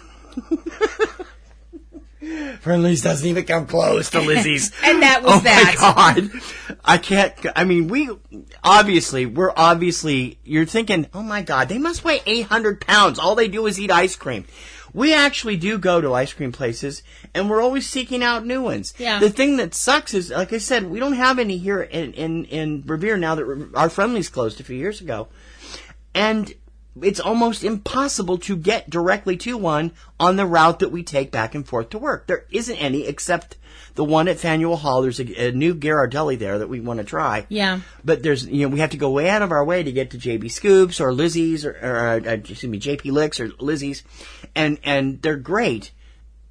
Friendly's doesn't even come close to Lizzie's. And that was that. Oh my God. I can't, I mean, we're obviously, you're thinking, oh my God, they must weigh 800 pounds. All they do is eat ice cream. We actually do go to ice cream places, and we're always seeking out new ones. Yeah. The thing that sucks is, like I said, we don't have any here in Revere now that our Friendly's closed a few years ago. And it's almost impossible to get directly to one on the route that we take back and forth to work. There isn't any except the one at Faneuil Hall. There's a new Ghirardelli there that we want to try. Yeah. But there's, we have to go way out of our way to get to JB Scoops or Lizzie's or JP Licks or Lizzie's. And they're great.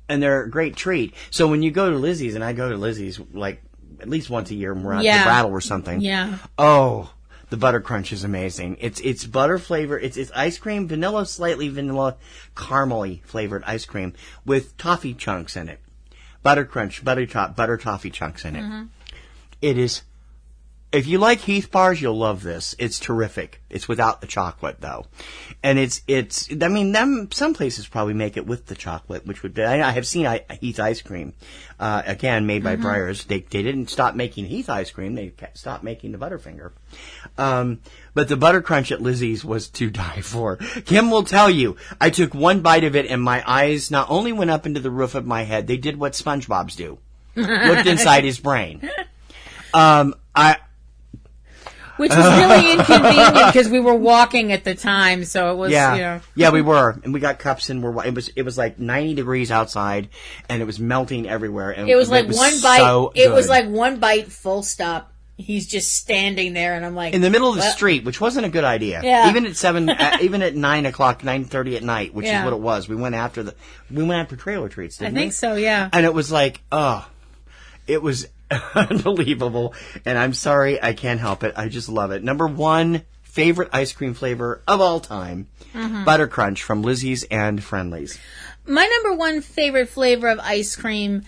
And they're a great treat. So when you go to Lizzie's, and I go to Lizzie's like at least once a year when we're at the Rattle or something. Yeah. Oh, the Butter Crunch is amazing. It's butter flavor. It's ice cream, slightly vanilla, caramely flavored ice cream with toffee chunks in it. Butter Crunch, butter toffee chunks in it. Mm-hmm. It is. If you like Heath bars, you'll love this. It's terrific. It's without the chocolate though, and it's. I mean, some places probably make it with the chocolate, which would be. I have seen Heath ice cream, again made by Breyers. They didn't stop making Heath ice cream. They stopped making the Butterfinger. But the Butter Crunch at Lizzie's was to die for. Kim will tell you, I took one bite of it, and my eyes not only went up into the roof of my head, they did what SpongeBob's do, looked inside his brain. Which was really inconvenient because we were walking at the time, so it was, Yeah, we were. And we got cups and it was like 90 degrees outside and it was melting everywhere. And it was like one bite. So it was like one bite, full stop. He's just standing there and I'm like. In the middle of the street, which wasn't a good idea. Yeah. Even at even at 9 o'clock, 9:30 at night, which is what it was. We went after trailer treats, didn't we? I think so, yeah. And it was like, it was unbelievable, and I'm sorry, I can't help it. I just love it. Number 1 favorite ice cream flavor of all time, Butter Crunch from Lizzie's and Friendly's. My number 1 favorite flavor of ice cream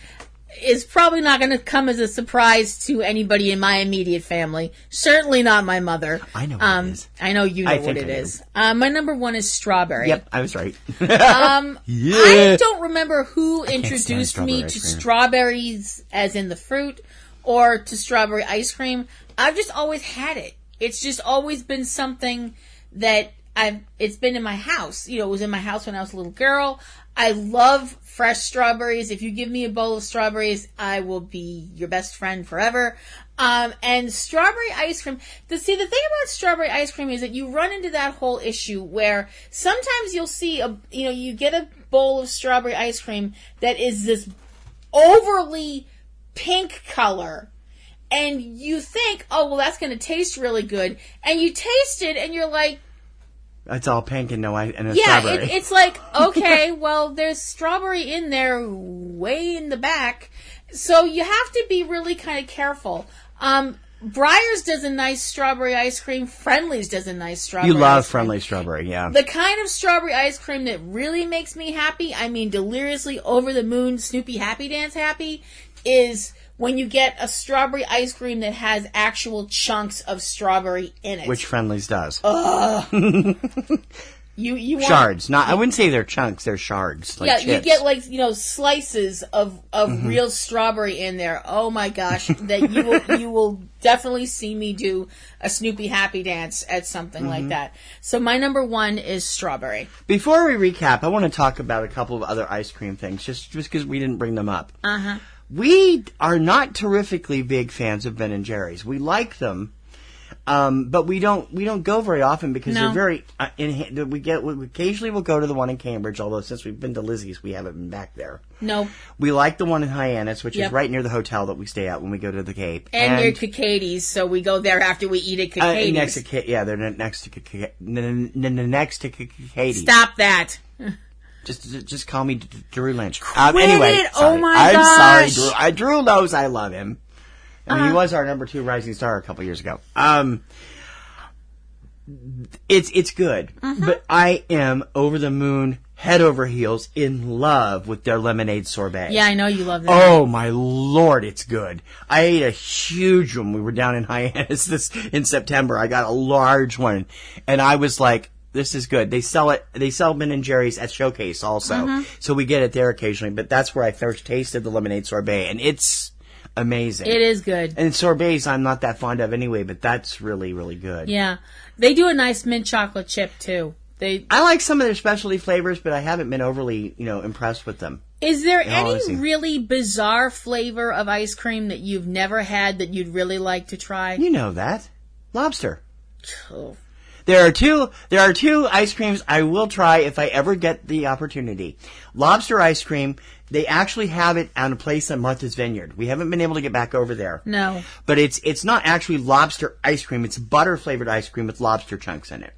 is probably not going to come as a surprise to anybody in my immediate family. Certainly not my mother. I know what it is. I know you know what it is. My number 1 is strawberry. Yep, I was right. I don't remember who introduced me to strawberries as in the fruit or to strawberry ice cream. I've just always had it. It's just always been something that it's been in my house. It was in my house when I was a little girl. I love fresh strawberries. If you give me a bowl of strawberries, I will be your best friend forever. And strawberry ice cream. The thing about strawberry ice cream is that you run into that whole issue where sometimes you'll see you get a bowl of strawberry ice cream that is this overly pink color. And you think, oh, well, that's going to taste really good. And you taste it and you're like, it's all pink and strawberry. It's like, okay, well, there's strawberry in there way in the back. So you have to be really kind of careful. Breyers does a nice strawberry ice cream. Friendly's does a nice strawberry You love ice cream. Friendly strawberry, yeah. The kind of strawberry ice cream that really makes me happy, I mean deliriously over the moon, Snoopy Happy Dance happy, is when you get a strawberry ice cream that has actual chunks of strawberry in it. Which Friendly's does. You want, Shards. I wouldn't say they're chunks. They're shards. Like chips. You get like slices of real strawberry in there. Oh my gosh, that you will definitely see me do a Snoopy happy dance at something like that. So my number 1 is strawberry. Before we recap, I want to talk about a couple of other ice cream things, just because we didn't bring them up. We are not terrifically big fans of Ben and Jerry's. We like them. But we don't go very often because they're very. We occasionally will go to the one in Cambridge. Although since we've been to Lizzie's, we haven't been back there. No. We like the one in Hyannis, which is right near the hotel that we stay at when we go to the Cape. And near Cicades, so we go there after we eat at Cicades. They're next to Cicades. Stop that. Just call me Drew Lynch. Quit anyway, it. Sorry. Oh my I'm gosh. sorry, Drew. Drew knows I love him. I mean, he was our number 2 rising star a couple years ago. It's good, but I am over the moon, head over heels, in love with their lemonade sorbet. Yeah, I know you love that. Oh my Lord, it's good. I ate a huge one. We were down in Hyannis in September. I got a large one, and I was like, this is good. They sell Ben and Jerry's at Showcase also, so we get it there occasionally. But that's where I first tasted the lemonade sorbet, and it's amazing. It is good. And sorbets I'm not that fond of anyway, but that's really, really good. Yeah. They do a nice mint chocolate chip, too. I like some of their specialty flavors, but I haven't been overly, impressed with them. Is there any really bizarre flavor of ice cream that you've never had that you'd really like to try? You know that. Lobster. Oh. There are two ice creams I will try if I ever get the opportunity. Lobster ice cream, they actually have it on a place on Martha's Vineyard. We haven't been able to get back over there. No. But it's not actually lobster ice cream. It's butter flavored ice cream with lobster chunks in it.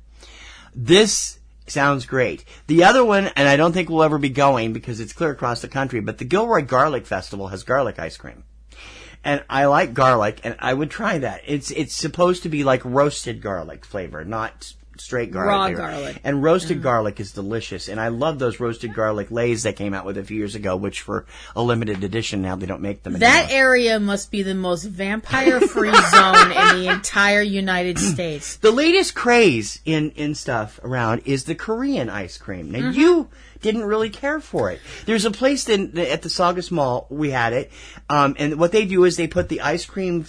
This sounds great. The other one, and I don't think we'll ever be going because it's clear across the country, but the Gilroy Garlic Festival has garlic ice cream. And I like garlic, and I would try that. It's supposed to be like roasted garlic flavor, not straight garlic. Raw flavor. garlic. And roasted garlic is delicious. And I love those roasted garlic lays they came out with a few years ago, which for a limited edition now they don't make them anymore. That area must be the most vampire-free zone in the entire United States. The latest craze in stuff around is the Korean ice cream. Now, you didn't really care for it. There's a place at the Saugus Mall, we had it, and what they do is they put the ice cream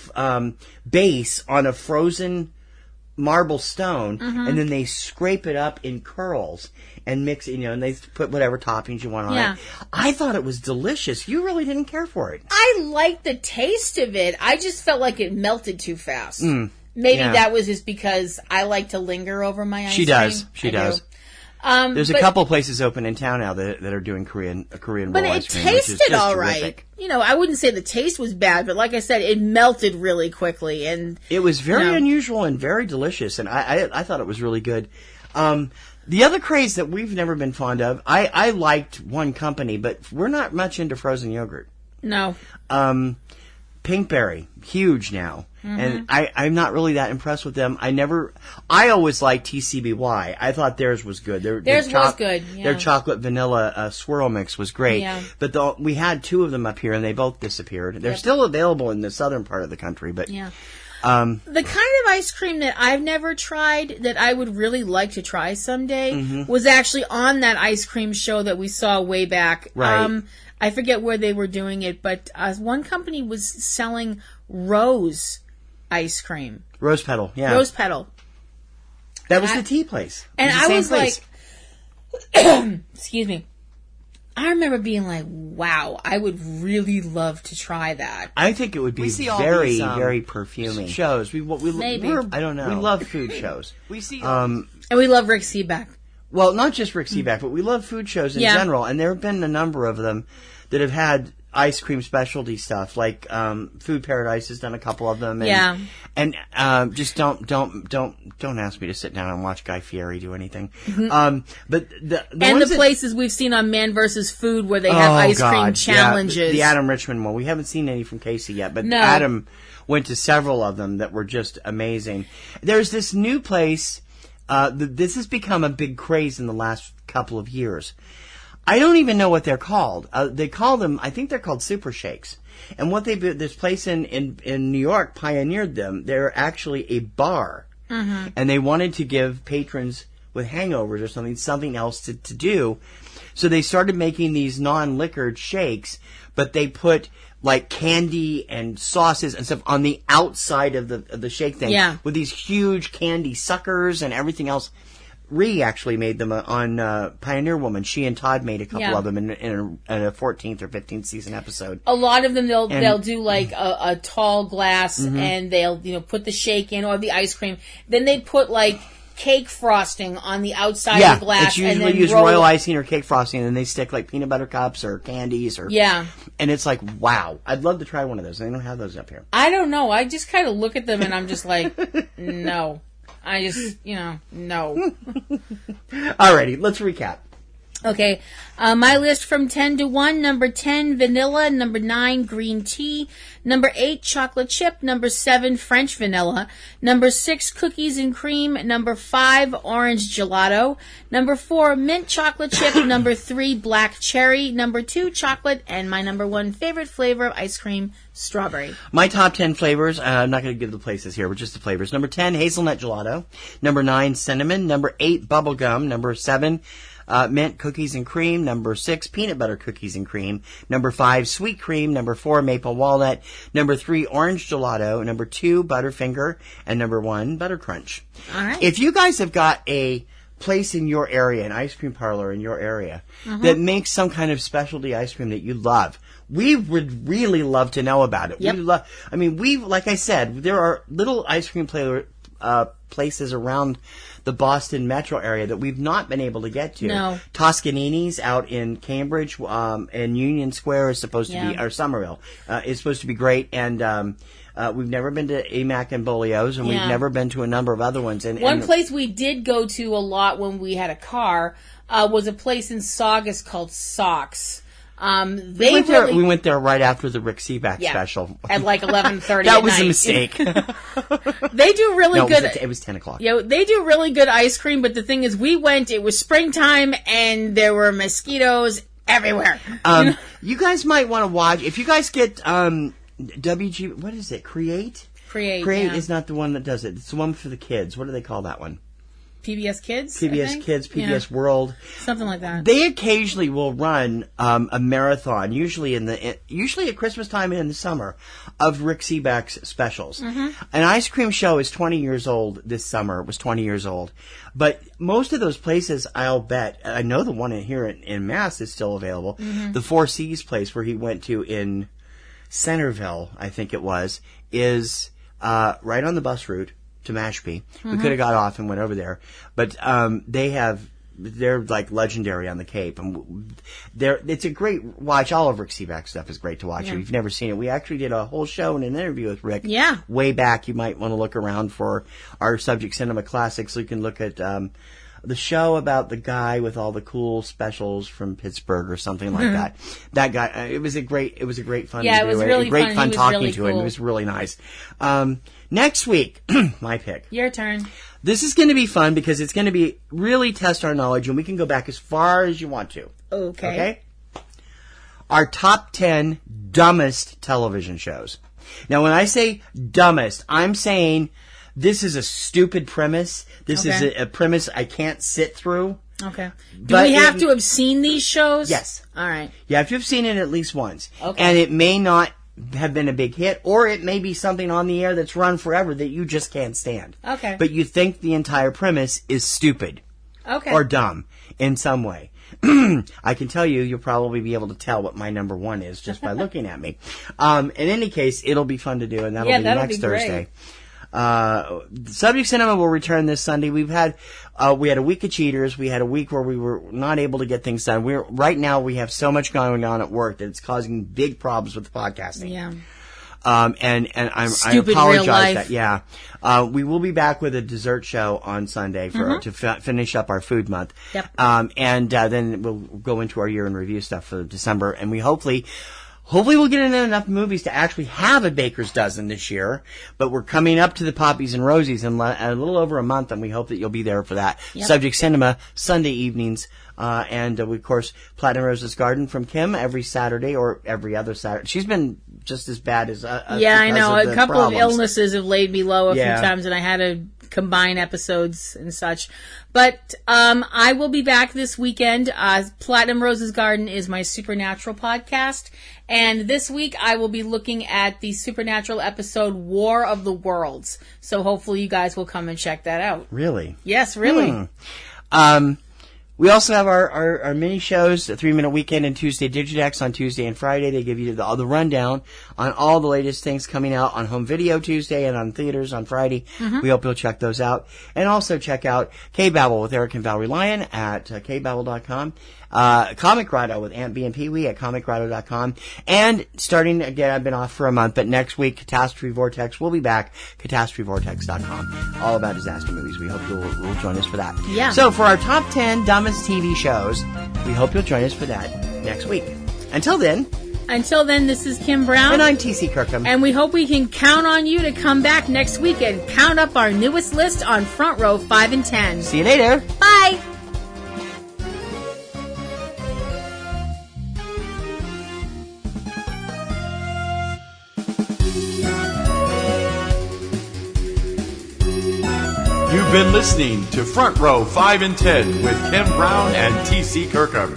base on a frozen marble stone, and then they scrape it up in curls and mix it, and they put whatever toppings you want on it. I thought it was delicious. You really didn't care for it. I liked the taste of it. I just felt like it melted too fast. Maybe that was just because I like to linger over my ice cream. She does. There's a couple places open in town now that are doing Korean roll ice cream. But it tasted all right. I wouldn't say the taste was bad, but like I said, it melted really quickly, and it was very unusual and very delicious. And I thought it was really good. The other craze that we've never been fond of, I liked one company, but we're not much into frozen yogurt. No. Pinkberry, huge now. And I'm not really that impressed with them. I always liked TCBY. I thought theirs was good. Theirs was good. Yeah. Their chocolate vanilla swirl mix was great. Yeah. But we had 2 of them up here and they both disappeared. They're still available in the southern part of the country, but the kind of ice cream that I've never tried that I would really like to try someday was actually on that ice cream show that we saw way back. Right. I forget where they were doing it, but one company was selling rose ice cream. Rose Petal, yeah. Rose Petal. That was the tea place. And I was like, excuse me. I remember being like, wow, I would really love to try that. I think it would be very, very perfumey. Shows. Maybe. I don't know. We love food shows. We see and we love Rick Seaback. Well, not just Rick Seaback, but we love food shows in general. And there have been a number of them that have had ice cream specialty stuff, like Food Paradise has done a couple of them. And, just don't ask me to sit down and watch Guy Fieri do anything. But the places we've seen on Man vs. Food where they have ice cream challenges. Yeah, the Adam Richmond one. We haven't seen any from Casey yet, but Adam went to several of them that were just amazing. There's this new place. This has become a big craze in the last couple of years. I don't even know what they're called. They call them, I think they're called Super Shakes. And what this place in New York pioneered them. They're actually a bar. And they wanted to give patrons with hangovers or something else to do. So they started making these non-liquored shakes, but they put like candy and sauces and stuff on the outside of the shake thing. Yeah. With these huge candy suckers and everything else. Ree actually made them on Pioneer Woman. She and Todd made a couple of them in a 14th or 15th season episode. A lot of them they'll do like a tall glass and they'll put the shake in or the ice cream. Then they put like cake frosting on the outside of the glass. It's usually and then use royal icing or cake frosting, and then they stick like peanut butter cups or candies or and it's like, wow, I'd love to try one of those. They don't have those up here. I don't know. I just kind of look at them and I'm just like, no. I just, no. Alrighty, let's recap. Okay, my list from 10 to 1, number 10, vanilla, number 9, green tea, number 8, chocolate chip, number 7, French vanilla, number 6, cookies and cream, number 5, orange gelato, number 4, mint chocolate chip, number 3, black cherry, number 2, chocolate, and my number 1 favorite flavor of ice cream, strawberry. My top 10 flavors, I'm not going to give the places here, but just the flavors. Number 10, hazelnut gelato, number 9, cinnamon, number 8, bubblegum, number 7, mint cookies and cream, number 6, peanut butter cookies and cream, number 5, sweet cream, number 4, maple walnut, number 3, orange gelato, number 2, butterfinger, and number 1, butter crunch. All right. If you guys have got a place in your area, an ice cream parlor in your area, that makes some kind of specialty ice cream that you love, we would really love to know about it. Yep. Like I said, there are little ice cream places around the Boston metro area that we've not been able to get to. No. Toscanini's out in Cambridge, and Union Square is supposed to be, or Somerville, is supposed to be great, and we've never been to Emac and Bolio's, and we've never been to a number of other ones. And one place we did go to a lot when we had a car was a place in Saugus called Socks. We went there right after the Rick Seaback special at like 11:30. That was a mistake. They do really good. It was 10 o'clock. Yeah, they do really good ice cream. But the thing is, we went. It was springtime, and there were mosquitoes everywhere. You guys might want to watch if you guys get WG. What is it? Create is not the one that does it. It's the one for the kids. What do they call that one? PBS Kids? PBS Kids, PBS World. Something like that. They occasionally will run a marathon, usually at Christmas time and in the summer, of Rick Seaback's specials. An ice cream show is 20 years old this summer. It was 20 years old. But most of those places, I'll bet, I know the one here in Mass is still available. The Four Seas place where he went to in Centerville, I think it was, is right on the bus route to Mashpee. We could have got off and went over there, but they're like legendary on the Cape, and it's a great watch. All of Rick Seaback stuff is great to watch. If you've never seen it, we actually did a whole show and an interview with Rick. Way back. You might want to look around for our Subject Cinema Classics, so you can look at the show about the guy with all the cool specials from Pittsburgh or something like that. That guy, it was a great fun. Yeah, it was really great fun talking really to him. cool. It was really nice. Next week, my pick. Your turn. This is going to be fun because it's going to be really test our knowledge, and we can go back as far as you want to. Okay? Our top 10 dumbest television shows. Now, when I say dumbest, I'm saying this is a stupid premise. This is a premise I can't sit through. Okay. Do we have to have seen these shows? Yes. All right. You have to have seen it at least once. Okay. And it may not have been a big hit, or it may be something on the air that's run forever that you just can't stand. Okay. But you think the entire premise is stupid. Okay. Or dumb in some way. I can tell you'll probably be able to tell what my number one is just by looking at me. In any case, it'll be fun to do, and that'll be next Thursday. Subject Cinema will return this Sunday. We had a week of cheaters. We had a week where we were not able to get things done. Right now we have so much going on at work that it's causing big problems with the podcasting. Yeah. And I apologize that, we will be back with a dessert show on Sunday to finish up our food month. Yep. And then we'll go into our year in review stuff for December, and we hopefully we'll get in enough movies to actually have a Baker's Dozen this year, but we're coming up to the Poppies and Rosies in a little over a month, and we hope that you'll be there for that. Yep. Subject Cinema, Sunday evenings, and of course, Platinum Rose's Garden from Kim every Saturday or every other Saturday. She's been just as bad as I know. A couple of illnesses have laid me low a few times, and I had to combine episodes and such. But I will be back this weekend. Platinum Rose's Garden is my supernatural podcast. And this week I will be looking at the supernatural episode War of the Worlds. So hopefully you guys will come and check that out. Really? Yes, really. We also have our mini shows, the 3 Minute Weekend and Tuesday Digidex on Tuesday and Friday. They give you the rundown on all the latest things coming out on home video Tuesday and on theaters on Friday. We hope you'll check those out. And also check out Cavebabble with Eric and Valerie Lyon at cavebabble.com. Comic Grotto with Aunt B and Pee Wee at comicgrotto.com. And starting again, I've been off for a month, but next week, Catastrophe Vortex will be back, catastrophevortex.com. All about disaster movies. We hope you'll join us for that. Yeah. So for our top 10 dumbest TV shows, we hope you'll join us for that next week. Until then, this is Kim Brown. and I'm TC Kirkham. And we hope we can count on you to come back next week and count up our newest list on Front Row 5 and 10. See you later. Bye! You've been listening to Front Row 5 and 10 with Kim Brown and TC Kirkham.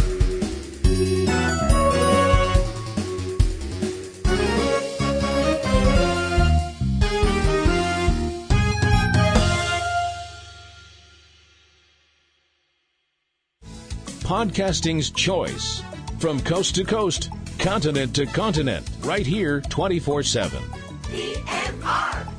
Podcasting's choice. From coast to coast, continent to continent, right here 24/7. PNR.